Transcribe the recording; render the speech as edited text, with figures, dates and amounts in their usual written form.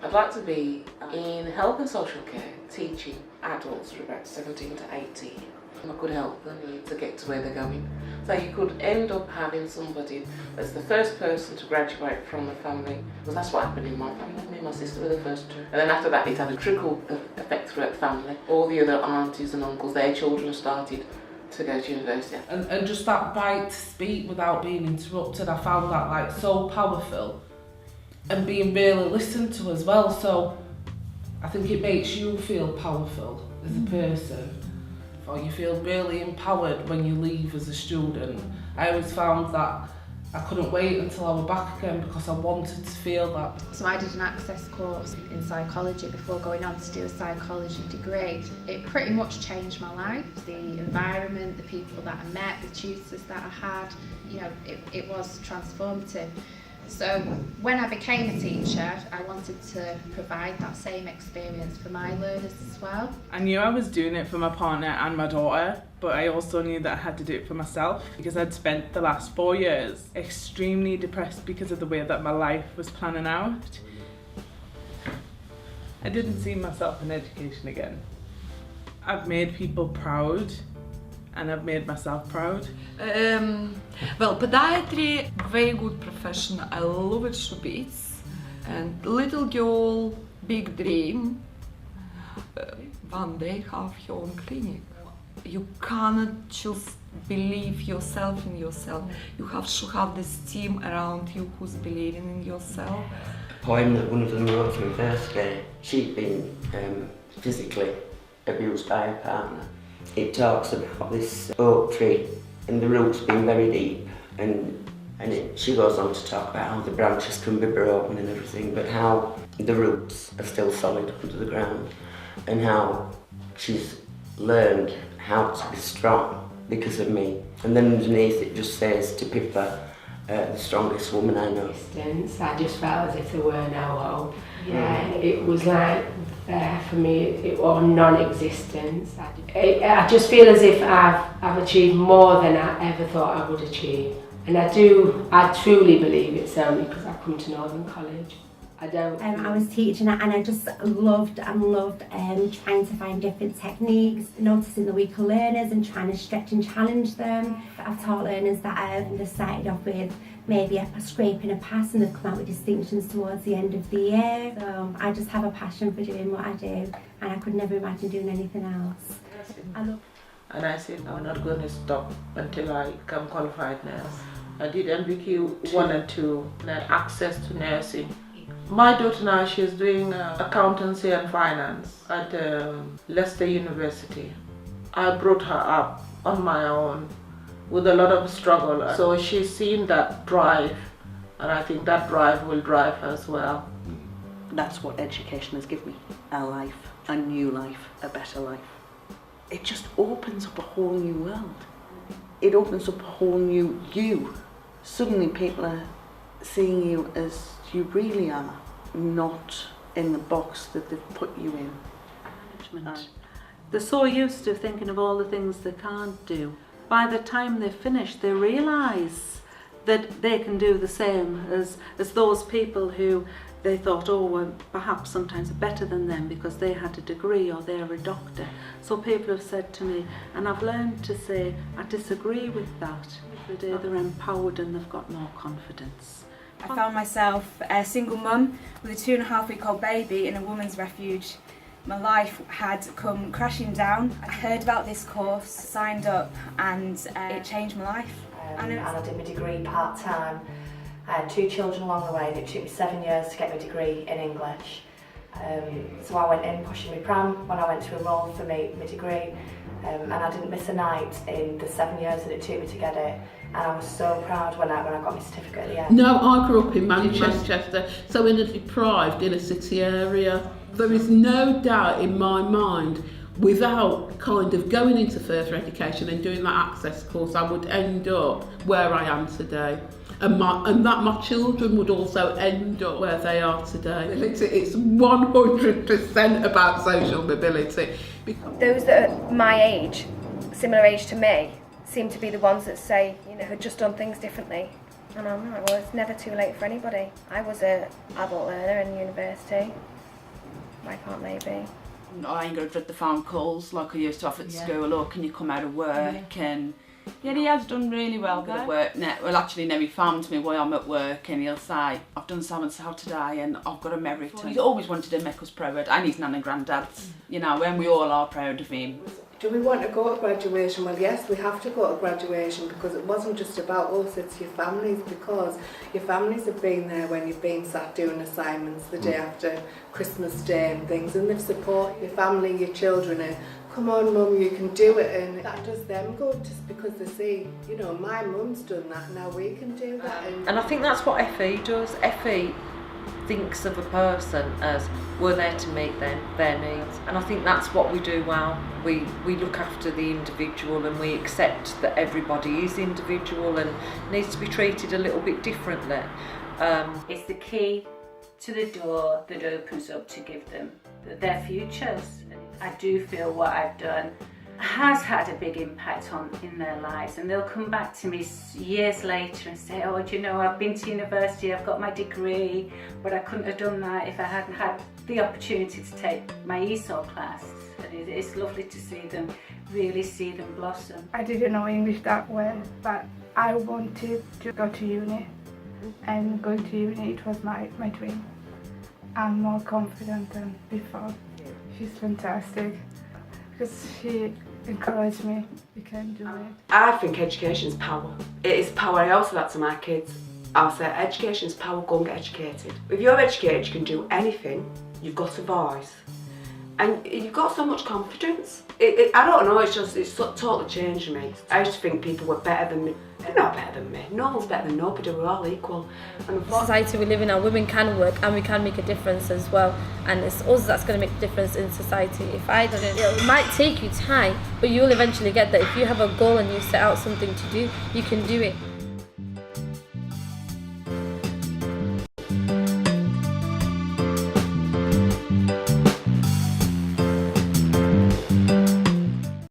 I'd like to be in health and social care, teaching adults from about 17 to 18. I could help them to get to where they're going. So you could end up having somebody that's the first person to graduate from the family, because that's what happened in my family. Me and my sister were the first two. And then after that, it had a trickle effect throughout the family. All the other aunties and uncles, their children started to go to university. And just that right to speak without being interrupted, I found that like so powerful. And being really listened to as well, so I think it makes you feel powerful as a person, or you feel really empowered when you leave as a student. I always found that I couldn't wait until I was back again because I wanted to feel that. So I did an access course in psychology before going on to do a psychology degree. It pretty much changed my life. The environment, the people that I met, the tutors that I had, you know, it was transformative. So when I became a teacher, I wanted to provide that same experience for my learners as well. I knew I was doing it for my partner and my daughter, but I also knew that I had to do it for myself because I'd spent the last 4 years extremely depressed because of the way that my life was planning out. I didn't see myself in education again. I've made people proud and I've made myself proud. Well, podiatry, very good profession. I love it to bits. And little girl, big dream. One day have your own clinic. You cannot just believe yourself in yourself. You have to have this team around you who's believing in yourself. The poem that one of them wrote for me birthday, she'd been physically abused by her partner. It talks about this oak tree and the roots being very deep, and she goes on to talk about how the branches can be broken and everything, but how the roots are still solid under the ground, and how she's learned how to be strong because of me. And then underneath it just says to Pippa, the strongest woman I know. I just felt as if there were no hope. Yeah, it was like for me it was non-existent. I just feel as if I've achieved more than I ever thought I would achieve, and I truly believe it's only because I've come to Northern College. I was teaching and I just loved trying to find different techniques, noticing the weaker learners and trying to stretch and challenge them. I've taught learners that have started off with maybe a scrape and a pass, and they've come out with distinctions towards the end of the year. So I just have a passion for doing what I do, and I could never imagine doing anything else. And I said, I'm not going to stop until I become qualified nurse. I did NVQ 1 and 2, and had access to nursing. My daughter now, she's doing accountancy and finance at Leicester University. I brought her up on my own with a lot of struggle. So she's seen that drive, and I think that drive will drive her as well. That's what education has given me, a life, a new life, a better life. It just opens up a whole new world. It opens up a whole new you. Suddenly people are seeing you as you really are, not in the box that they've put you in. They're so used to thinking of all the things they can't do. By the time they finish, they realise that they can do the same as those people who they thought, oh, were perhaps sometimes better than them because they had a degree or they're a doctor. So people have said to me, and I've learned to say, I disagree with that. Every day they're empowered and they've got more confidence. I found myself a single mum with a 2.5-week-old baby in a women's refuge. My life had come crashing down. I heard about this course, signed up, and it changed my life. And I did my degree part-time. I had 2 children along the way, and it took me 7 years to get my degree in English. So I went in pushing my pram when I went to enrol for my degree, and I didn't miss a night in the 7 years that it took me to get it. And I was so proud when I got my certificate at the end. No, I grew up in Manchester, so in a deprived inner city area. There is no doubt in my mind, without kind of going into further education and doing that access course, I would end up where I am today. And that my children would also end up where they are today. It's 100% about social mobility. Those that are my age, similar age to me, seem to be the ones that say, you know, had just done things differently. And I'm like, well, it's never too late for anybody. I was an adult learner in university. why can't they be? I ain't gonna dread the phone calls like I used to have at school, or can you come out of work? And yeah, he has done really well at work now. Well, actually now he phones me while I'm at work and he'll say, I've done so and so today and I've got a merit. He's always wanted to make us proud, and his nan and granddad, you know, and we all are proud of him. Do we want to go to graduation? Well, yes, we have to go to graduation, because it wasn't just about us, it's your families, because your families have been there when you've been sat doing assignments the day after Christmas Day and things, and they've supported your family, your children, and come on mum, you can do it, and that does them good, just because they see, you know, my mum's done that, now we can do that. And I think that's what FE does. FE thinks of a person as we're there to meet their needs, and I think that's what we do well. We look after the individual, and we accept that everybody is individual and needs to be treated a little bit differently. It's the key to the door that opens up to give them their futures. I do feel what I've done has had a big impact in their lives, and they'll come back to me years later and say, oh, do you know, I've been to university, I've got my degree, but I couldn't have done that if I hadn't had the opportunity to take my ESOL class. And it's lovely to see them, really see them blossom. I didn't know English that well, but I wanted to go to uni, and going to uni, it was my dream. I'm more confident than before. She's fantastic, because she encouraged me, you can do it. I think education is power. It is power. I also say that to my kids. I'll say education is power, go and get educated. If you're educated, you can do anything, you've got a voice. And you've got so much confidence. I don't know, it's totally changed me. I used to think people were better than me. They're not better than me. No one's better than nobody, we're all equal. And the society we live in now, women can work and we can make a difference as well. And it's us that's going to make a difference in society. If I didn't, it might take you time, but you'll eventually get there. If you have a goal and you set out something to do, you can do it.